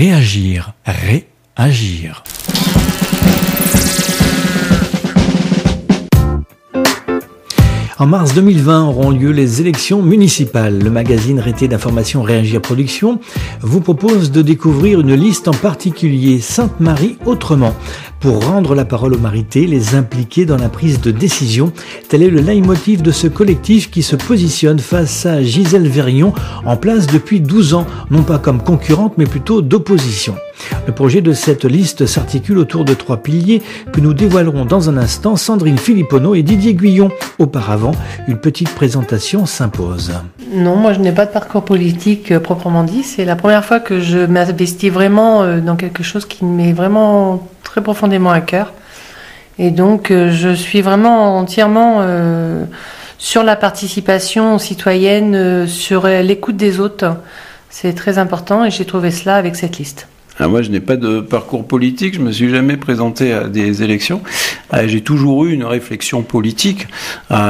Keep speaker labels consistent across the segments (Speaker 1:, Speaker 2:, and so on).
Speaker 1: Réagir, réagir. En mars 2020 auront lieu les élections municipales. Le magazine Rété d'information Réagir Production vous propose de découvrir une liste en particulier, Sainte-Marie autrement, pour rendre la parole aux Marités, les impliquer dans la prise de décision. Tel est le leitmotiv de ce collectif qui se positionne face à Gisèle Vergnon, en place depuis 12 ans, non pas comme concurrente mais plutôt d'opposition. Le projet de cette liste s'articule autour de 3 piliers que nous dévoilerons dans un instant. Sandrine Philippono et Didier Guyon. Auparavant, une petite présentation s'impose.
Speaker 2: Non, moi je n'ai pas de parcours politique proprement dit. C'est la première fois que je m'investis vraiment dans quelque chose qui m'est vraiment très profondément à cœur. Et donc je suis vraiment entièrement sur la participation citoyenne, sur l'écoute des autres. C'est très important et j'ai trouvé cela avec cette liste.
Speaker 3: Alors moi, je n'ai pas de parcours politique, je me suis jamais présenté à des élections. J'ai toujours eu une réflexion politique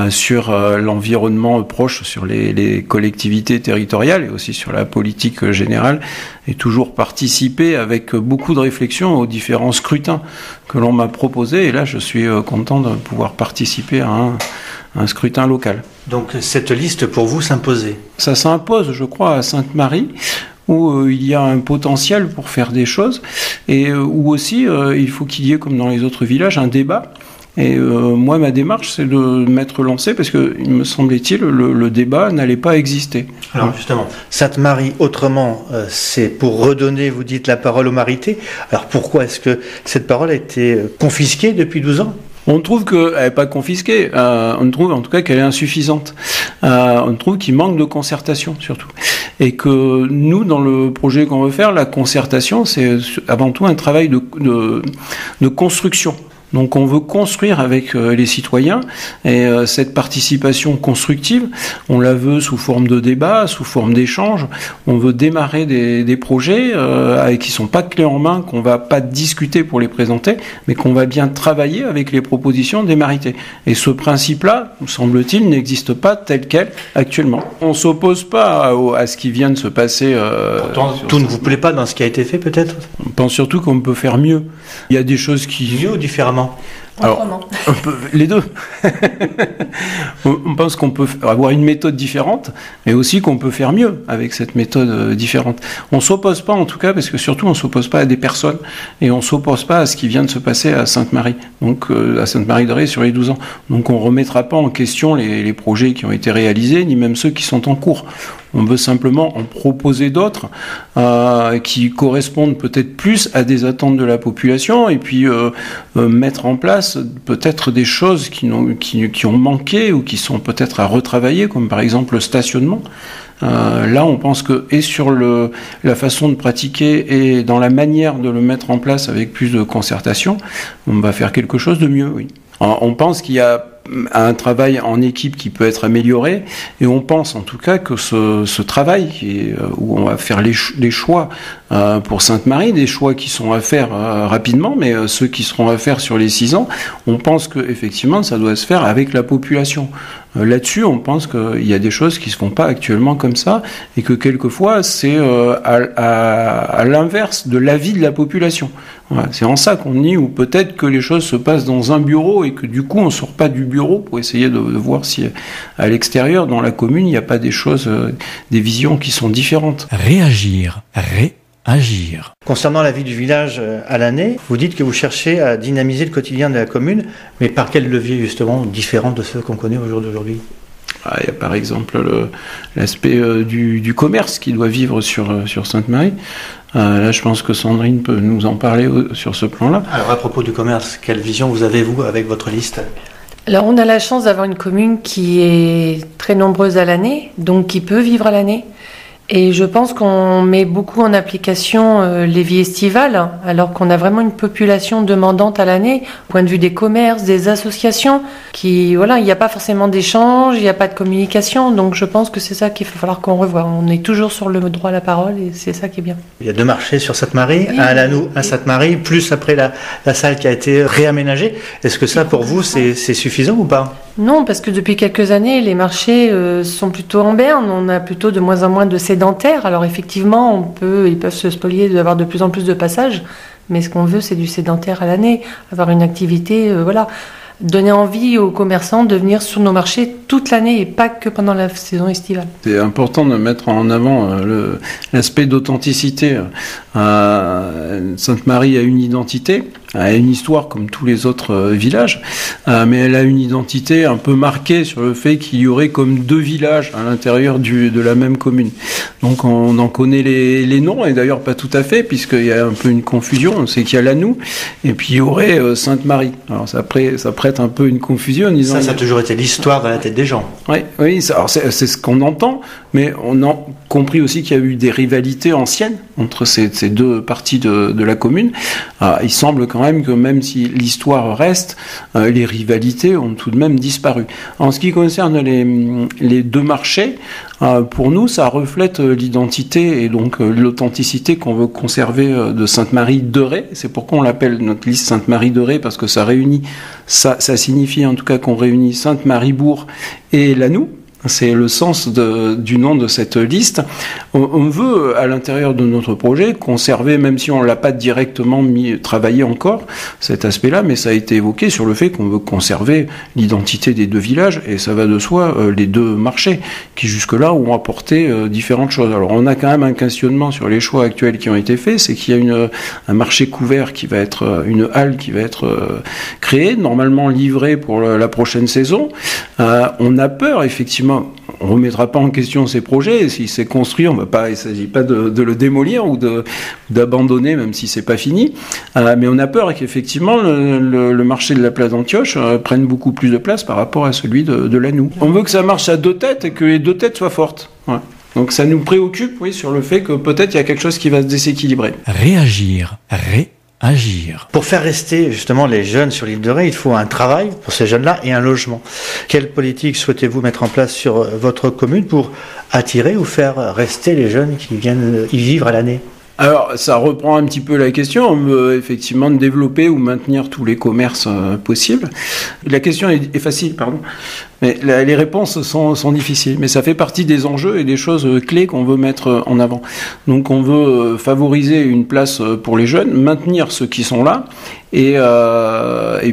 Speaker 3: sur l'environnement proche, sur les collectivités territoriales et aussi sur la politique générale, et toujours participé avec beaucoup de réflexion aux différents scrutins que l'on m'a proposés. Et là, je suis content de pouvoir participer à un scrutin local.
Speaker 1: Donc cette liste pour vous s'imposait ?
Speaker 3: Ça s'impose, je crois, à Sainte-Marie, où il y a un potentiel pour faire des choses, et où aussi il faut qu'il y ait, comme dans les autres villages, un débat. Et moi, ma démarche, c'est de m'être lancé, parce que, il me semblait-il, le débat n'allait pas exister.
Speaker 1: Alors justement, Sainte-Marie autrement, c'est pour redonner, vous dites, la parole aux Marités. Alors pourquoi est-ce que cette parole a été confisquée depuis 12 ans ?
Speaker 3: On trouve qu'elle n'est pas confisquée, on trouve en tout cas qu'elle est insuffisante. On trouve qu'il manque de concertation surtout. Et que nous, dans le projet qu'on veut faire, la concertation, c'est avant tout un travail de construction. Donc on veut construire avec les citoyens, et cette participation constructive, on la veut sous forme de débat, sous forme d'échange. On veut démarrer des projets qui sont pas clés en main, qu'on va pas discuter pour les présenter, mais qu'on va bien travailler avec les propositions des Marités. Et ce principe-là, me semble-t-il, n'existe pas tel quel actuellement. On s'oppose pas à ce qui vient de se passer.
Speaker 1: Pourtant, tout ne vous plaît pas dans ce qui a été fait, peut-être ?
Speaker 3: On pense surtout qu'on peut faire mieux. Il y a des choses qui...
Speaker 1: Mieux ou différemment ?
Speaker 3: Alors, les deux. On pense qu'on peut avoir une méthode différente, mais aussi qu'on peut faire mieux avec cette méthode différente. On s'oppose pas, en tout cas, parce que surtout on s'oppose pas à des personnes, et on s'oppose pas à ce qui vient de se passer à Sainte-Marie, donc à Sainte-Marie-de-Ré sur les 12 ans. Donc on remettra pas en question les projets qui ont été réalisés, ni même ceux qui sont en cours. On veut simplement en proposer d'autres qui correspondent peut-être plus à des attentes de la population, et puis mettre en place peut-être des choses qui ont manqué ou qui sont peut-être à retravailler, comme par exemple le stationnement. Là, on pense que, et sur la façon de pratiquer et dans la manière de le mettre en place avec plus de concertation, on va faire quelque chose de mieux, oui. On pense qu'il y a un travail en équipe qui peut être amélioré, et on pense en tout cas que ce travail où on va faire les choix pour Sainte-Marie, des choix qui sont à faire rapidement, mais ceux qui seront à faire sur les 6 ans, on pense que effectivement ça doit se faire avec la population. Là-dessus, on pense qu'il y a des choses qui se font pas actuellement comme ça, et que quelquefois c'est à l'inverse de l'avis de la population. Voilà, c'est en ça qu'on nie, ou peut-être que les choses se passent dans un bureau et que du coup on sort pas du bureau pour essayer de voir si à l'extérieur, dans la commune, il n'y a pas des choses, des visions qui sont différentes.
Speaker 1: Réagir, réagir. Concernant la vie du village à l'année, vous dites que vous cherchez à dynamiser le quotidien de la commune, mais par quel levier justement différent de ceux qu'on connaît au jour d'aujourd'hui ?
Speaker 3: Il y a par exemple l'aspect du commerce qui doit vivre sur Sainte-Marie. Là, je pense que Sandrine peut nous en parler sur ce plan-là.
Speaker 1: Alors, à propos du commerce, quelle vision vous avez, vous, avec votre liste ?
Speaker 2: Alors, on a la chance d'avoir une commune qui est très nombreuse à l'année, donc qui peut vivre à l'année. Et je pense qu'on met beaucoup en application les vies estivales, alors qu'on a vraiment une population demandante à l'année, au point de vue des commerces, des associations, qui, voilà, il n'y a pas forcément d'échange, il n'y a pas de communication, donc je pense que c'est ça qu'il va falloir qu'on revoie. On est toujours sur le droit à la parole, et c'est ça qui est bien. Il y a 2 marchés sur Sainte-Marie, oui, un à Lannou, un à Sainte-Marie, plus après la salle qui a été réaménagée. Est-ce que ça, pour vous, c'est suffisant ou pas ? Non, parce que depuis quelques années, les marchés sont plutôt en berne. On a plutôt de moins en moins de sédentaires. Alors effectivement, ils peuvent se spolier d'avoir de plus en plus de passages. Mais ce qu'on veut, c'est du sédentaire à l'année. Avoir une activité, donner envie aux commerçants de venir sur nos marchés toute l'année et pas que pendant la saison estivale.
Speaker 3: C'est important de mettre en avant l'aspect d'authenticité. Sainte-Marie a une identité, a une histoire comme tous les autres villages, mais elle a une identité un peu marquée sur le fait qu'il y aurait comme 2 villages à l'intérieur de la même commune. Donc on en connaît les noms, et d'ailleurs pas tout à fait, puisqu'il y a un peu une confusion. On sait qu'il y a Lannou, et puis il y aurait Sainte-Marie. Alors ça prête un peu une confusion en disant...
Speaker 1: Ça a toujours été l'histoire dans la tête des gens.
Speaker 3: Oui, c'est ce qu'on entend, mais on a compris aussi qu'il y a eu des rivalités anciennes entre ces 2 parties de la commune. Il semble quand même que même si l'histoire reste, les rivalités ont tout de même disparu. En ce qui concerne les 2 marchés, pour nous, ça reflète l'identité et donc l'authenticité qu'on veut conserver de Sainte-Marie de Ré. C'est pourquoi on l'appelle notre liste Sainte-Marie de Ré, parce que ça signifie en tout cas qu'on réunit Sainte-Marie-Bourg et Lannou. C'est le sens du nom de cette liste. On veut, à l'intérieur de notre projet, conserver, même si on ne l'a pas directement travaillé encore, cet aspect-là, mais ça a été évoqué sur le fait qu'on veut conserver l'identité des 2 villages, et ça va de soi, les 2 marchés, qui jusque-là ont apporté différentes choses. Alors on a quand même un questionnement sur les choix actuels qui ont été faits, c'est qu'il y a un marché couvert qui va être, une halle qui va être créée, normalement livrée pour la prochaine saison. On a peur, effectivement, on ne remettra pas en question ces projets. Si c'est construit, il ne s'agit pas de le démolir ou d'abandonner, même si c'est pas fini. Mais on a peur qu'effectivement le marché de la place d'Antioche prenne beaucoup plus de place par rapport à celui de Lannou. On veut que ça marche à 2 têtes et que les 2 têtes soient fortes. Ouais. Donc ça nous préoccupe, sur le fait que peut-être il y a quelque chose qui va se déséquilibrer.
Speaker 1: Réagir. Agir.
Speaker 4: Pour faire rester justement les jeunes sur l'île de Ré, il faut un travail pour ces jeunes-là et un logement. Quelle politique souhaitez-vous mettre en place sur votre commune pour attirer ou faire rester les jeunes qui viennent y vivre à l'année ?
Speaker 3: Alors, ça reprend un petit peu la question. On veut effectivement développer ou maintenir tous les commerces possibles. La question est facile, mais les réponses sont difficiles. Mais ça fait partie des enjeux et des choses clés qu'on veut mettre en avant. Donc, on veut favoriser une place pour les jeunes, maintenir ceux qui sont là, et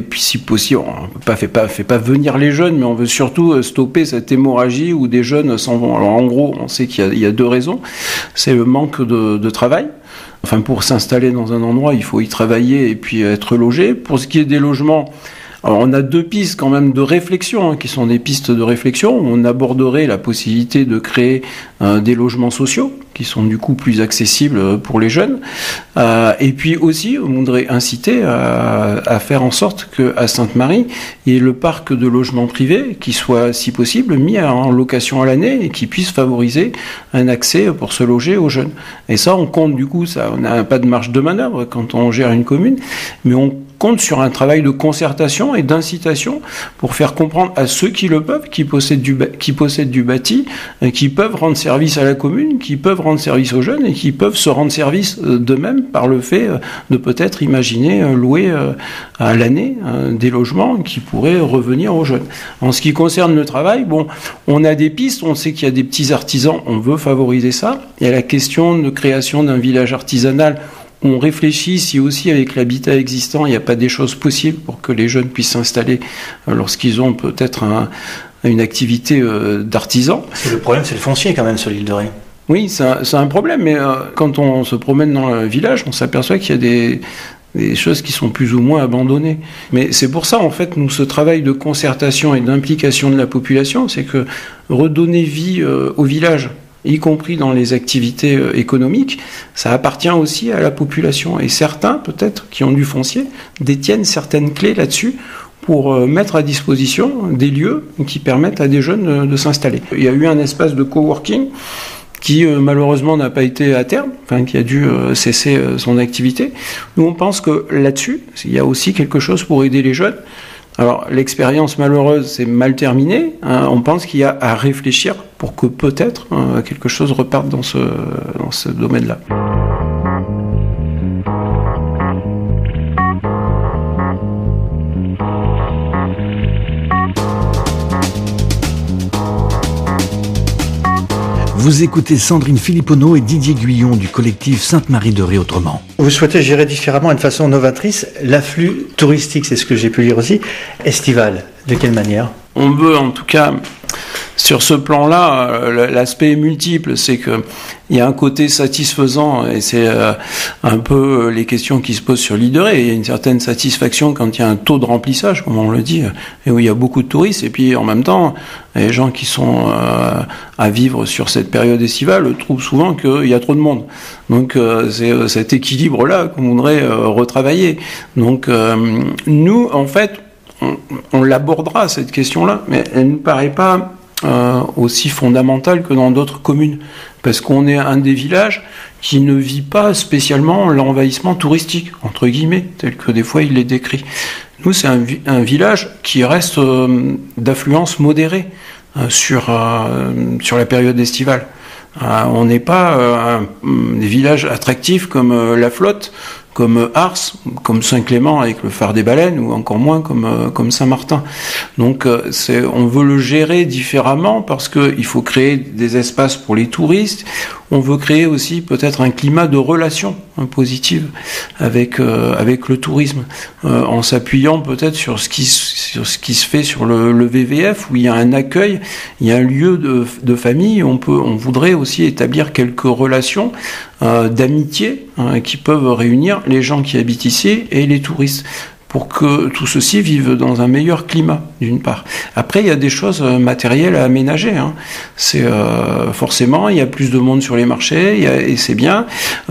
Speaker 3: puis si possible, on fait pas venir les jeunes, mais on veut surtout stopper cette hémorragie où des jeunes s'en vont. Alors, en gros, on sait qu'il y a 2 raisons. C'est le manque de travail. Enfin, pour s'installer dans un endroit, il faut y travailler et puis être logé. Pour ce qui est des logements, alors on a 2 pistes quand même de réflexion, qui sont des pistes de réflexion. On aborderait la possibilité de créer des logements sociaux, qui sont du coup plus accessibles pour les jeunes. Et puis aussi, on voudrait inciter à faire en sorte qu'à Sainte-Marie, il y ait le parc de logements privés qui soit, si possible, mis en location à l'année et qui puisse favoriser un accès pour se loger aux jeunes. Et ça, on compte du coup, on n'a pas de marge de manœuvre quand on gère une commune, mais on compte sur un travail de concertation et d'incitation pour faire comprendre à ceux qui le peuvent, qui possèdent du bâti, qui peuvent rendre service à la commune, qui peuvent rendre service aux jeunes et qui peuvent se rendre service d'eux-mêmes par le fait de peut-être imaginer louer à l'année des logements qui pourraient revenir aux jeunes. En ce qui concerne le travail, on a des pistes, on sait qu'il y a des petits artisans, on veut favoriser ça. Il y a la question de création d'un village artisanal. On réfléchit si aussi avec l'habitat existant, il n'y a pas des choses possibles pour que les jeunes puissent s'installer lorsqu'ils ont peut-être une activité d'artisan.
Speaker 4: Parce que le problème, c'est le foncier quand même sur l'île de Ré.
Speaker 3: Oui, c'est un problème, mais quand on se promène dans le village, on s'aperçoit qu'il y a des choses qui sont plus ou moins abandonnées. Mais c'est pour ça, en fait, ce travail de concertation et d'implication de la population, c'est que redonner vie au village, y compris dans les activités économiques, ça appartient aussi à la population. Et certains, peut-être, qui ont du foncier, détiennent certaines clés là-dessus pour mettre à disposition des lieux qui permettent à des jeunes de s'installer. Il y a eu un espace de coworking qui malheureusement n'a pas été à terme, qui a dû cesser son activité. Nous, on pense que là-dessus, il y a aussi quelque chose pour aider les jeunes. Alors, l'expérience malheureuse, c'est mal terminé. On pense qu'il y a à réfléchir pour que peut-être quelque chose reparte dans ce domaine-là.
Speaker 1: Vous écoutez Sandrine Philipponneau et Didier Guyon du collectif Sainte-Marie de Ré-Autrement.
Speaker 4: Vous souhaitez gérer différemment, de façon novatrice, l'afflux touristique, c'est ce que j'ai pu lire aussi, estival. De quelle manière ?
Speaker 3: On veut en tout cas, sur ce plan-là, l'aspect est multiple, c'est que il y a un côté satisfaisant, et c'est un peu les questions qui se posent sur l'île de Ré. Il y a une certaine satisfaction quand il y a un taux de remplissage, comme on le dit, et où il y a beaucoup de touristes, et puis en même temps, les gens qui sont à vivre sur cette période estivale trouvent souvent qu'il y a trop de monde. Donc c'est cet équilibre-là qu'on voudrait retravailler. Donc nous, en fait, on l'abordera, cette question-là, mais elle ne nous paraît pas aussi fondamentale que dans d'autres communes, parce qu'on est un des villages qui ne vit pas spécialement l'envahissement touristique, entre guillemets, tel que des fois il est décrit. Nous, c'est un village qui reste d'affluence modérée sur la période estivale. On n'est pas des villages attractifs comme La Flotte, comme Ars, comme Saint-Clément avec le phare des baleines, ou encore moins comme Saint-Martin. Donc on veut le gérer différemment parce qu'il faut créer des espaces pour les touristes. On veut créer aussi peut-être un climat de relation positive avec le tourisme, en s'appuyant peut-être sur ce qui se fait sur le VVF, où il y a un accueil, il y a un lieu de famille. On voudrait aussi établir quelques relations d'amitié qui peuvent réunir les gens qui habitent ici et les touristes, pour que tout ceci vive dans un meilleur climat, d'une part. Après, il y a des choses matérielles à aménager. C'est forcément, il y a plus de monde sur les marchés, et c'est bien.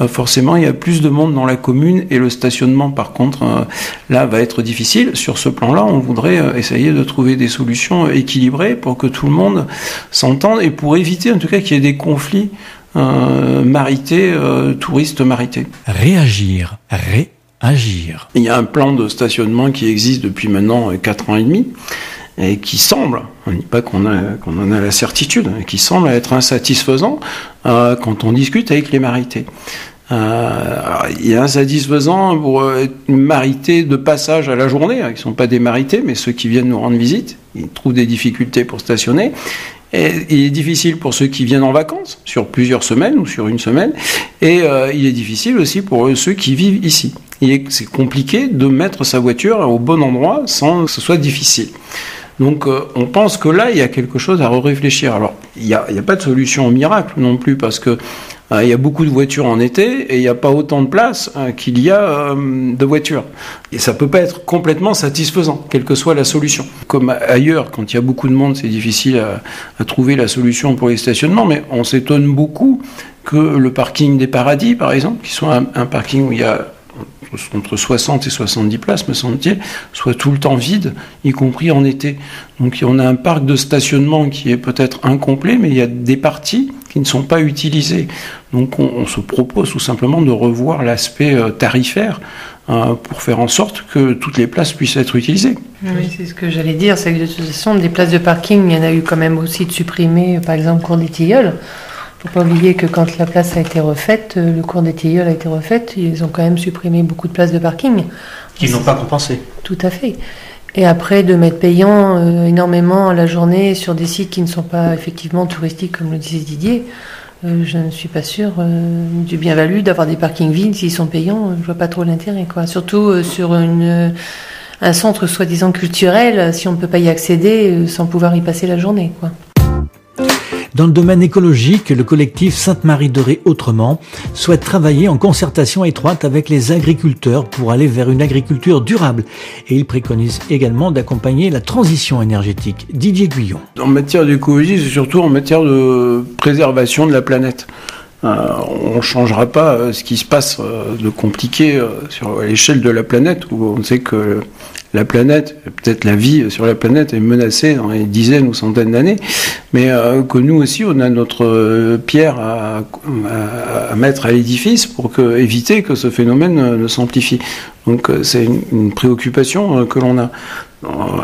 Speaker 3: Forcément, il y a plus de monde dans la commune, et le stationnement, par contre, là, va être difficile. Sur ce plan-là, on voudrait essayer de trouver des solutions équilibrées pour que tout le monde s'entende, et pour éviter, en tout cas, qu'il y ait des conflits marités, touristes marités.
Speaker 1: Réagir. Agir.
Speaker 3: Il y a un plan de stationnement qui existe depuis maintenant 4 ans et demi, et qui semble, on ne dit pas qu'on en a la certitude, qui semble être insatisfaisant quand on discute avec les marités. Alors, il est insatisfaisant pour une marité de passage à la journée, qui ne sont pas des marités, mais ceux qui viennent nous rendre visite, ils trouvent des difficultés pour stationner. Et il est difficile pour ceux qui viennent en vacances, sur plusieurs semaines ou sur une semaine, et il est difficile aussi pour ceux qui vivent ici. C'est compliqué de mettre sa voiture au bon endroit sans que ce soit difficile. Donc on pense que là, il y a quelque chose à réfléchir. Alors, il n'y a pas de solution miracle non plus, parce que il y a beaucoup de voitures en été, et il n'y a pas autant de place qu'il y a de voitures. Et ça ne peut pas être complètement satisfaisant, quelle que soit la solution. Comme ailleurs, quand il y a beaucoup de monde, c'est difficile à trouver la solution pour les stationnements, mais on s'étonne beaucoup que le parking des Paradis, par exemple, qui soit un parking où il y a entre 60 et 70 places, me semble-t-il, soit tout le temps vide, y compris en été. Donc on a un parc de stationnement qui est peut-être incomplet, mais il y a des parties qui ne sont pas utilisées. Donc on se propose tout simplement de revoir l'aspect tarifaire pour faire en sorte que toutes les places puissent être utilisées.
Speaker 2: Oui, c'est ce que j'allais dire, c'est que de toute façon, des places de parking, il y en a eu quand même aussi de supprimées, par exemple, cours des Tilleuls. Il ne faut pas oublier que quand la place a été refaite, le cours des Tilleuls a été refaite, ils ont quand même supprimé beaucoup de places de parking.
Speaker 4: Qu'ils n'ont pas compensé.
Speaker 2: Tout à fait. Et après, de mettre payant énormément à la journée sur des sites qui ne sont pas effectivement touristiques, comme le disait Didier, je ne suis pas sûre du bien-valu d'avoir des parkings vides. S'ils sont payants, je ne vois pas trop l'intérêt, quoi. Surtout sur un centre soi-disant culturel, si on ne peut pas y accéder sans pouvoir y passer la journée, quoi.
Speaker 1: Dans le domaine écologique, le collectif Sainte-Marie de Ré-Autrement souhaite travailler en concertation étroite avec les agriculteurs pour aller vers une agriculture durable. Et il préconise également d'accompagner la transition énergétique. Didier Guyon.
Speaker 3: En matière d'écologie, c'est surtout en matière de préservation de la planète. On ne changera pas ce qui se passe de compliqué sur l'échelle de la planète, où on sait que la planète, peut-être la vie sur la planète est menacée dans les dizaines ou centaines d'années, mais que nous aussi, on a notre pierre à mettre à l'édifice pour éviter que ce phénomène ne s'amplifie. Donc c'est une préoccupation que l'on a.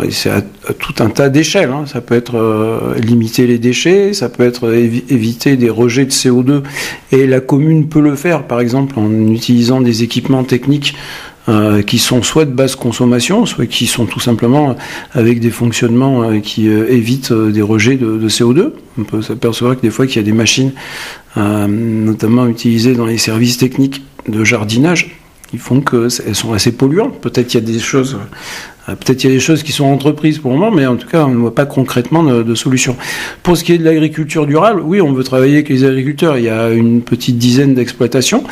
Speaker 3: C'est à tout un tas d'échelles. Ça peut être limiter les déchets, ça peut être éviter des rejets de CO2, et la commune peut le faire, par exemple, en utilisant des équipements techniques qui sont soit de basse consommation, soit qui sont tout simplement avec des fonctionnements qui évitent des rejets de CO2. On peut s'apercevoir que des fois qu'il y a des machines, notamment utilisées dans les services techniques de jardinage, qui font qu'elles sont assez polluantes. Peut-être il y a des choses qui sont entreprises pour le moment, mais en tout cas, on ne voit pas concrètement de solution. Pour ce qui est de l'agriculture durable, oui, on veut travailler avec les agriculteurs. Il y a une petite dizaine d'exploitations.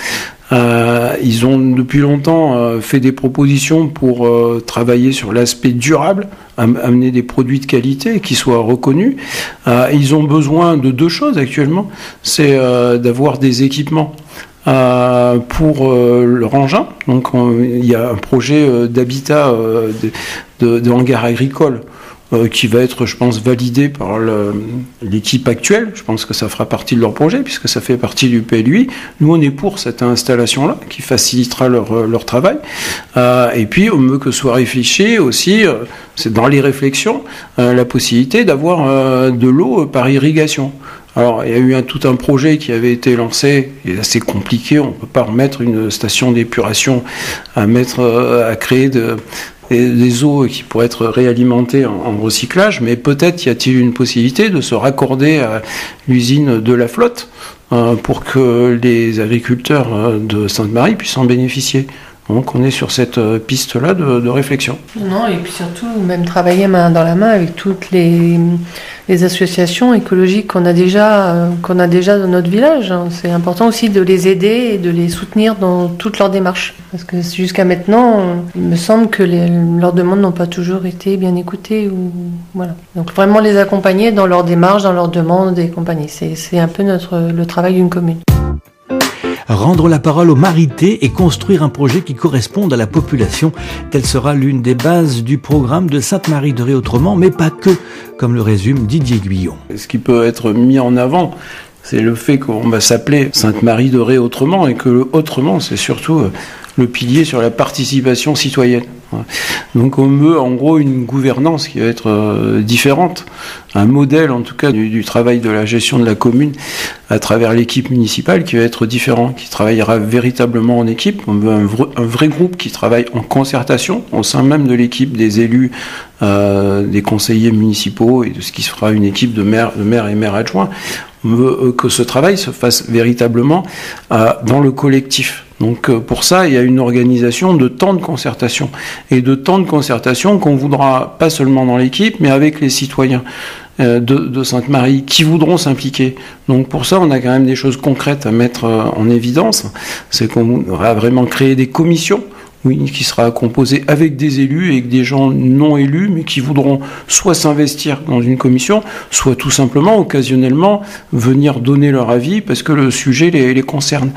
Speaker 3: Ils ont depuis longtemps fait des propositions pour travailler sur l'aspect durable, amener des produits de qualité qui soient reconnus. Ils ont besoin de deux choses actuellement, c'est d'avoir des équipements pour leur engin. Donc il y a un projet d'habitat de hangar agricole qui va être, je pense, validé par l'équipe actuelle. Je pense que ça fera partie de leur projet, puisque ça fait partie du PLUI. Nous, on est pour cette installation-là, qui facilitera leur travail. Et puis, on veut que soit réfléchi aussi, c'est dans les réflexions, la possibilité d'avoir de l'eau par irrigation. Alors, il y a eu tout un projet qui avait été lancé, il est assez compliqué, on ne peut pas remettre une station d'épuration à créer des eaux qui pourraient être réalimentées en recyclage, mais peut-être y a-t-il une possibilité de se raccorder à l'usine de la flotte pour que les agriculteurs de Sainte-Marie puissent en bénéficier. Donc on est sur cette piste-là de réflexion.
Speaker 2: Non, et puis surtout, même travailler main dans la main avec toutes les associations écologiques qu'on a déjà dans notre village. C'est important aussi de les aider et de les soutenir dans toutes leurs démarches. Parce que jusqu'à maintenant, il me semble que leurs demandes n'ont pas toujours été bien écoutées. Voilà. Donc vraiment les accompagner dans leurs démarches, dans leurs demandes et compagnie. C'est un peu le travail d'une commune.
Speaker 1: Rendre la parole aux marités et construire un projet qui corresponde à la population. Telle sera l'une des bases du programme de Sainte-Marie-de-Ré autrement, mais pas que, comme le résume Didier Guyon.
Speaker 3: Ce qui peut être mis en avant, c'est le fait qu'on va s'appeler Sainte-Marie-de-Ré autrement, et que le autrement, c'est surtout le pilier sur la participation citoyenne. Donc on veut en gros une gouvernance qui va être différente, un modèle en tout cas du travail de la gestion de la commune à travers l'équipe municipale qui va être différent, qui travaillera véritablement en équipe. On veut un vrai groupe qui travaille en concertation au sein même de l'équipe des élus, des conseillers municipaux et de ce qui sera une équipe de maires et maires adjoints. On veut que ce travail se fasse véritablement dans le collectif. Donc pour ça, il y a une organisation de temps de concertation. Et de temps de concertation qu'on voudra pas seulement dans l'équipe, mais avec les citoyens de Sainte-Marie qui voudront s'impliquer. Donc pour ça, on a quand même des choses concrètes à mettre en évidence. C'est qu'on va vraiment créer des commissions. Oui, qui sera composé avec des élus et avec des gens non élus, mais qui voudront soit s'investir dans une commission, soit tout simplement, occasionnellement, venir donner leur avis parce que le sujet les concerne.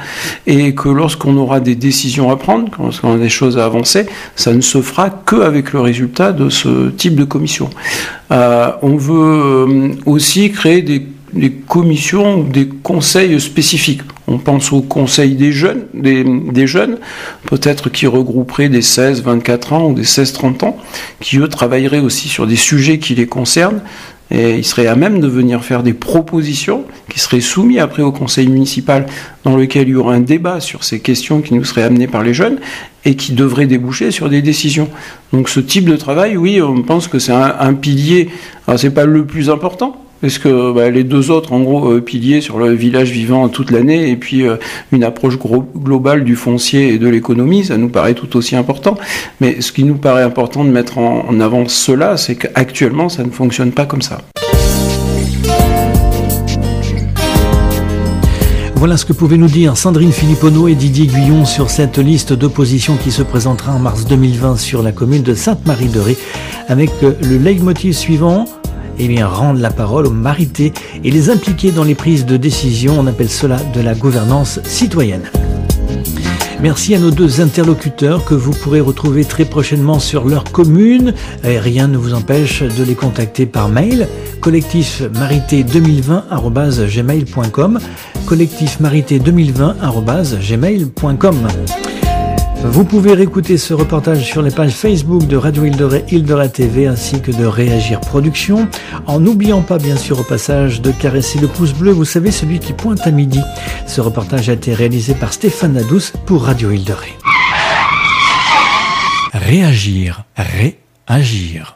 Speaker 3: Et que lorsqu'on aura des décisions à prendre, lorsqu'on a des choses à avancer, ça ne se fera qu'avec le résultat de ce type de commission. On veut aussi créer des commissions ou des conseils spécifiques. On pense au conseil des jeunes, peut-être qui regrouperaient des 16-24 ans ou des 16-30 ans, qui eux travailleraient aussi sur des sujets qui les concernent, et ils seraient à même de venir faire des propositions qui seraient soumises après au conseil municipal, dans lequel il y aura un débat sur ces questions qui nous seraient amenées par les jeunes, et qui devraient déboucher sur des décisions. Donc ce type de travail, oui, on pense que c'est un pilier, alors c'est pas le plus important, parce que les deux autres, en gros, piliers sur le village vivant toute l'année, et puis une approche globale du foncier et de l'économie, ça nous paraît tout aussi important. Mais ce qui nous paraît important de mettre en avant cela, c'est qu'actuellement, ça ne fonctionne pas comme ça.
Speaker 1: Voilà ce que pouvaient nous dire Sandrine Philipponneau et Didier Guyon sur cette liste d'opposition qui se présentera en mars 2020 sur la commune de Sainte-Marie-de-Ré, avec le leitmotiv suivant. Eh bien, rendre la parole aux marités et les impliquer dans les prises de décision. On appelle cela de la gouvernance citoyenne. Merci à nos deux interlocuteurs que vous pourrez retrouver très prochainement sur leur commune. Et rien ne vous empêche de les contacter par mail collectifmarité2020@gmail.com collectifmarité2020@gmail.com. Vous pouvez réécouter ce reportage sur les pages Facebook de Radio Île-de-Ré, Île-de-Ré TV ainsi que de Réagir Productions. En n'oubliant pas bien sûr au passage de caresser le pouce bleu, vous savez, celui qui pointe à midi. Ce reportage a été réalisé par Stéphane Nadous pour Radio Île-de-Ré. réagir, réagir.